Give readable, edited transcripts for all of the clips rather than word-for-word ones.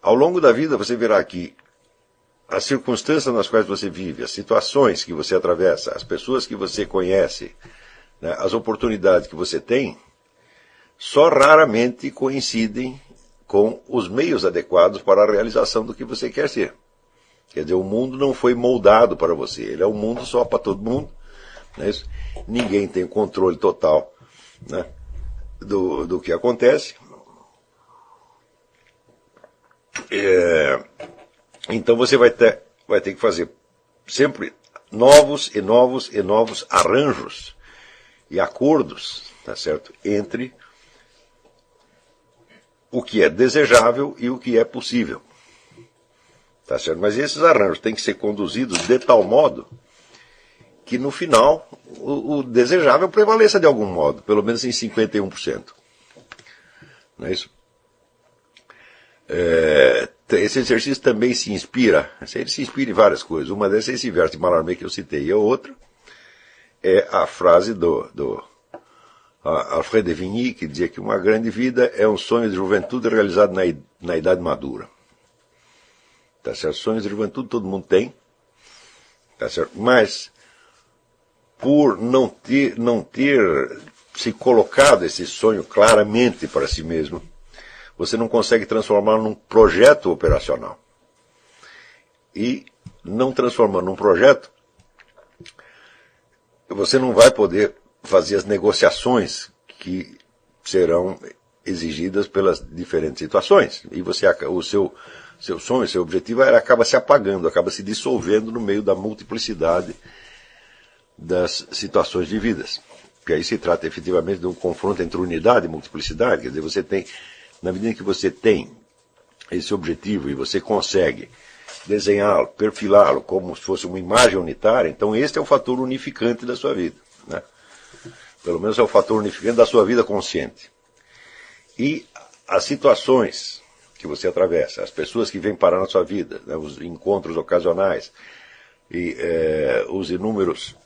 ao longo da vida você verá que as circunstâncias nas quais você vive, as situações que você atravessa, as pessoas que você conhece, né, as oportunidades que você tem, só raramente coincidem com os meios adequados para a realização do que você quer ser. Quer dizer, o mundo não foi moldado para você, ele é um mundo só para todo mundo. Né? Ninguém tem controle total, né, do que acontece. Então você vai ter que fazer sempre novos arranjos e acordos, tá certo, entre o que é desejável e o que é possível. Tá certo? Mas esses arranjos têm que ser conduzidos de tal modo que no final o desejável prevaleça de algum modo, pelo menos em 51%. Não é isso? Esse exercício também se inspira, ele se inspira em várias coisas. Uma dessas é esse verso de Mallarmé que eu citei, e a outra é a frase do Alfred de Vigny, que dizia que uma grande vida é um sonho de juventude realizado na idade madura. Tá certo? Sonhos de juventude todo mundo tem, tá certo? Mas por não ter se colocado esse sonho claramente para si mesmo, você não consegue transformar num projeto operacional. E não transformando num projeto, você não vai poder fazer as negociações que serão exigidas pelas diferentes situações. E o seu sonho, seu objetivo acaba se apagando, acaba se dissolvendo no meio da multiplicidade das situações de vidas. Porque aí se trata efetivamente de um confronto entre unidade e multiplicidade. Quer dizer, você tem, na medida em que você tem esse objetivo e você consegue desenhá-lo, perfilá-lo como se fosse uma imagem unitária, então este é o fator unificante da sua vida. Né? Pelo menos é o fator unificante da sua vida consciente. E as situações que você atravessa, as pessoas que vêm parar na sua vida, né, os encontros ocasionais e os inúmeros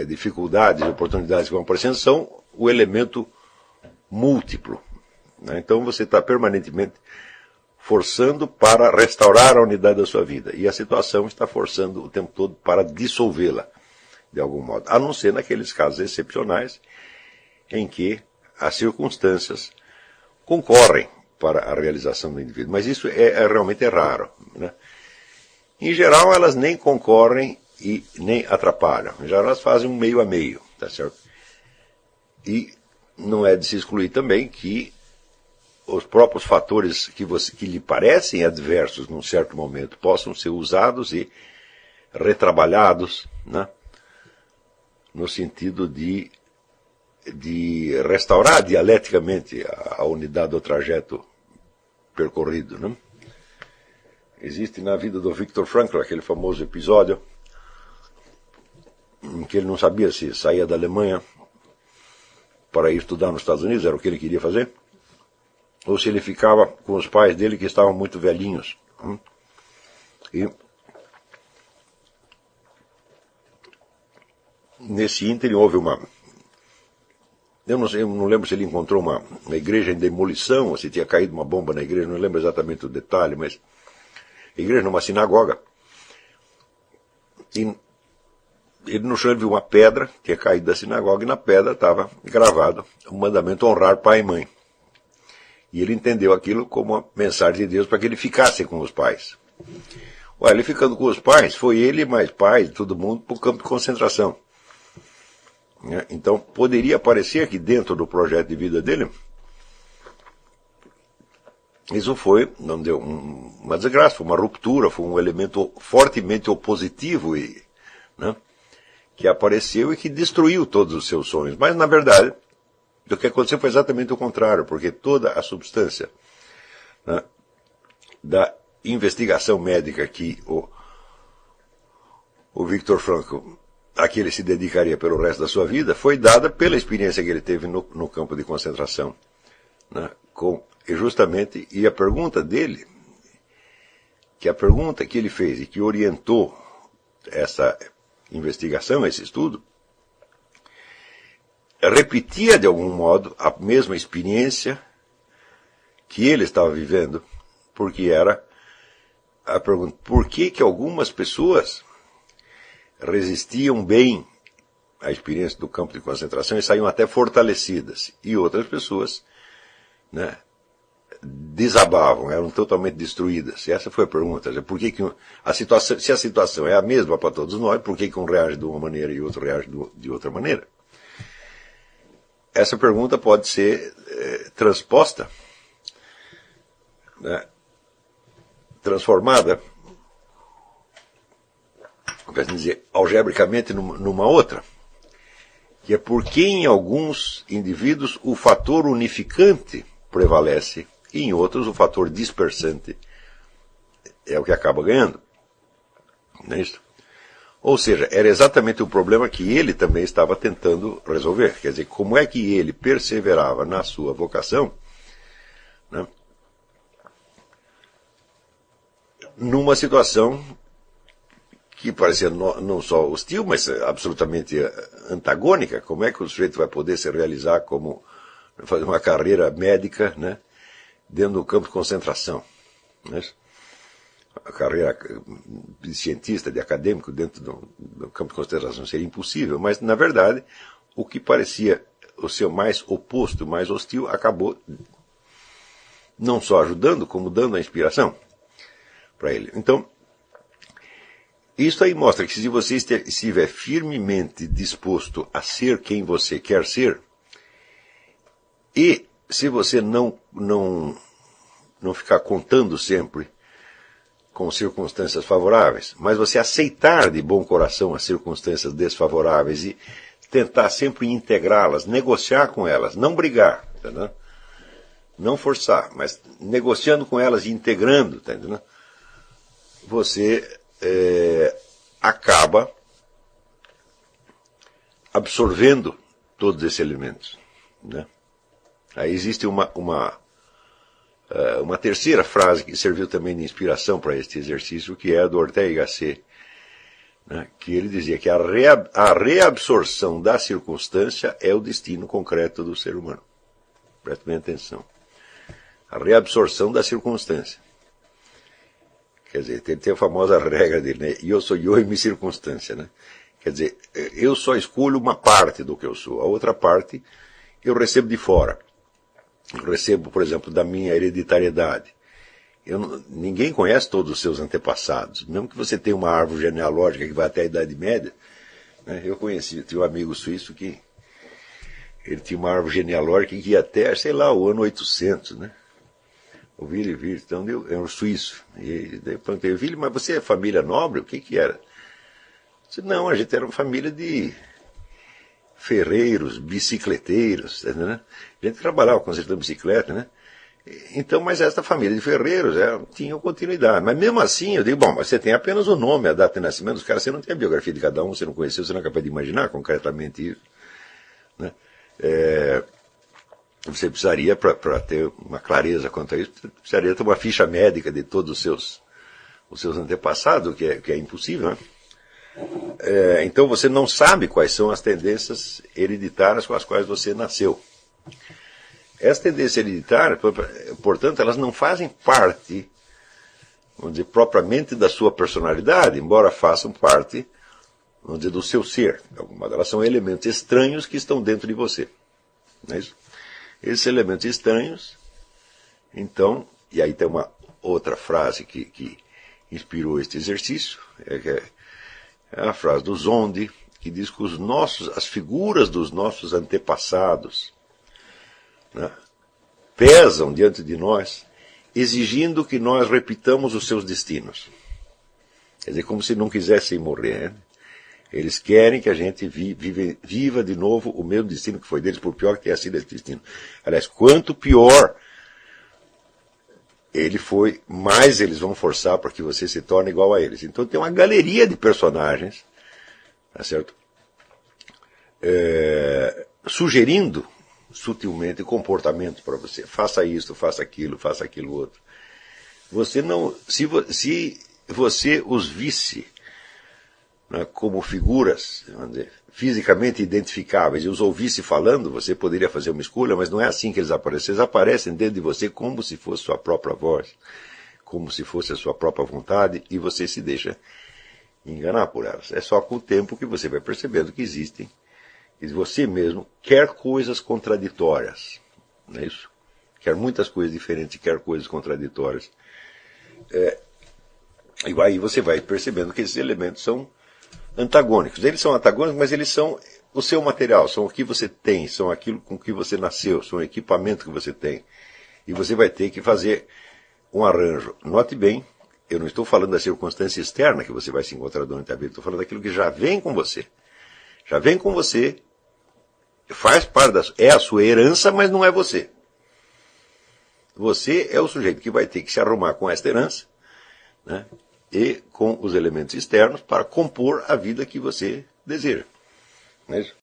dificuldades e oportunidades que vão aparecendo são o elemento múltiplo. Né? Então você está permanentemente forçando para restaurar a unidade da sua vida. E a situação está forçando o tempo todo para dissolvê-la, de algum modo. A não ser naqueles casos excepcionais em que as circunstâncias concorrem para a realização do indivíduo. Mas isso realmente raro. Né? Em geral, elas nem concorrem e nem atrapalham. Em geral, elas fazem um meio a meio. Tá certo? E não é de se excluir também que os próprios fatores que lhe parecem adversos num certo momento possam ser usados e retrabalhados, né? No sentido de restaurar dialeticamente a unidade do trajeto percorrido. Né? Existe na vida do Viktor Frankl aquele famoso episódio em que ele não sabia se saía da Alemanha para ir estudar nos Estados Unidos, era o que ele queria fazer, ou se ele ficava com os pais dele que estavam muito velhinhos. E nesse ínterim houve eu não lembro se ele encontrou uma igreja em demolição, ou se tinha caído uma bomba na igreja, não lembro exatamente o detalhe, mas a igreja numa sinagoga. E ele no chão viu uma pedra que tinha caído da sinagoga, e na pedra estava gravado o mandamento honrar pai e mãe. E ele entendeu aquilo como uma mensagem de Deus para que ele ficasse com os pais. Ele ficando com os pais, foi ele mais pais, todo mundo, para o campo de concentração. Então, poderia parecer que dentro do projeto de vida dele, isso foi, não deu uma desgraça, foi uma ruptura, foi um elemento fortemente opositivo né, que apareceu e que destruiu todos os seus sonhos. Mas, na verdade, o que aconteceu foi exatamente o contrário, porque toda a substância, né, da investigação médica que o Viktor Frankl, a que ele se dedicaria pelo resto da sua vida, foi dada pela experiência que ele teve no campo de concentração. Né, e a pergunta dele, a pergunta que ele fez e que orientou essa investigação, esse estudo, repetia de algum modo a mesma experiência que ele estava vivendo porque era a pergunta: por que que algumas pessoas resistiam bem à experiência do campo de concentração e saíam até fortalecidas, e outras pessoas, né, desabavam, eram totalmente destruídas? E essa foi a pergunta. Por que que a situação, se a situação é a mesma para todos nós, por que que um reage de uma maneira e outro reage de outra maneira? Essa pergunta pode ser transposta, né, transformada, quer dizer, algebricamente numa outra, que é porque em alguns indivíduos o fator unificante prevalece e em outros o fator dispersante é o que acaba ganhando. Não é isso? Ou seja, era exatamente o problema que ele também estava tentando resolver. Quer dizer, como é que ele perseverava na sua vocação, né, numa situação que parecia não só hostil, mas absolutamente antagônica. Como é que o sujeito vai poder se realizar como fazer uma carreira médica, né, dentro do campo de concentração? Né? A carreira de cientista, de acadêmico dentro do campo de concentração seria impossível, mas na verdade o que parecia o seu mais oposto, mais hostil, acabou não só ajudando, como dando a inspiração para ele. Então, isso aí mostra que se você estiver firmemente disposto a ser quem você quer ser, e se você não ficar contando sempre com circunstâncias favoráveis, mas você aceitar de bom coração as circunstâncias desfavoráveis e tentar sempre integrá-las, negociar com elas, não brigar, entendeu? Não forçar, mas negociando com elas e integrando, entendeu? Você acaba absorvendo todos esses elementos, né? Aí existe uma terceira frase que serviu também de inspiração para este exercício, que é a do Ortega y Gasset, né, que ele dizia que a reabsorção da circunstância é o destino concreto do ser humano. Preste bem atenção. A reabsorção da circunstância. Quer dizer, tem a famosa regra dele, né? Eu sou eu e minha circunstância, né? Quer dizer, eu só escolho uma parte do que eu sou. A outra parte eu recebo de fora. Eu recebo, por exemplo, da minha hereditariedade. Ninguém conhece todos os seus antepassados. Mesmo que você tenha uma árvore genealógica que vai até a Idade Média, né? Eu tinha um amigo suíço que ele tinha uma árvore genealógica que ia até, sei lá, o ano 800, né? O Willy Wirth, então é um suíço. E daí eu perguntei: Willy, mas você é família nobre? O que era? Eu disse: não, a gente era uma família de ferreiros, bicicleteiros, né? A gente trabalhava consertando bicicleta, né? Então, mas essa família de ferreiros tinha continuidade. Mas mesmo assim, eu digo: bom, mas você tem apenas o nome, a data de nascimento dos caras, você não tem a biografia de cada um, você não conheceu, você não é capaz de imaginar concretamente isso, né? Você precisaria, para ter uma clareza quanto a isso, precisaria ter uma ficha médica de todos os seus antepassados, o que é impossível, né? Então você não sabe quais são as tendências hereditárias com as quais você nasceu. Essas tendências hereditárias, portanto, elas não fazem parte, vamos dizer, propriamente da sua personalidade, embora façam parte, vamos dizer, do seu ser. Algumas delas são elementos estranhos que estão dentro de você. Não é isso? Esses elementos estranhos, então, e aí tem uma outra frase que inspirou este exercício, é a frase do Zonde, que diz que as figuras dos nossos antepassados, né, pesam diante de nós, exigindo que nós repitamos os seus destinos. Quer dizer, como se não quisessem morrer, né? Eles querem que a gente viva de novo o mesmo destino que foi deles, por pior que tenha sido esse destino. Aliás, quanto pior ele foi, mais eles vão forçar para que você se torne igual a eles. Então tem uma galeria de personagens, tá certo? Sugerindo sutilmente comportamentos para você. Faça isso, faça aquilo outro. Você não, se você os visse, né, como figuras, vamos dizer, fisicamente identificáveis, e os ouvisse falando, você poderia fazer uma escolha, mas não é assim que eles aparecem. Eles aparecem dentro de você como se fosse sua própria voz. como se fosse a sua própria vontade, e você se deixa enganar por elas. É só com o tempo que você vai percebendo que existem, e você mesmo quer coisas contraditórias, não é isso? Quer muitas coisas diferentes e quer coisas contraditórias. E aí você vai percebendo que esses elementos são antagônicos. Eles são antagônicos, mas eles são o seu material, são o que você tem, são aquilo com que você nasceu, são o equipamento que você tem. E você vai ter que fazer um arranjo. Note bem, eu não estou falando da circunstância externa que você vai se encontrar durante a vida, estou falando daquilo que já vem com você. Já vem com você, faz parte é a sua herança, mas não é você. Você é o sujeito que vai ter que se arrumar com esta herança, né, e com os elementos externos para compor a vida que você deseja. Não é isso?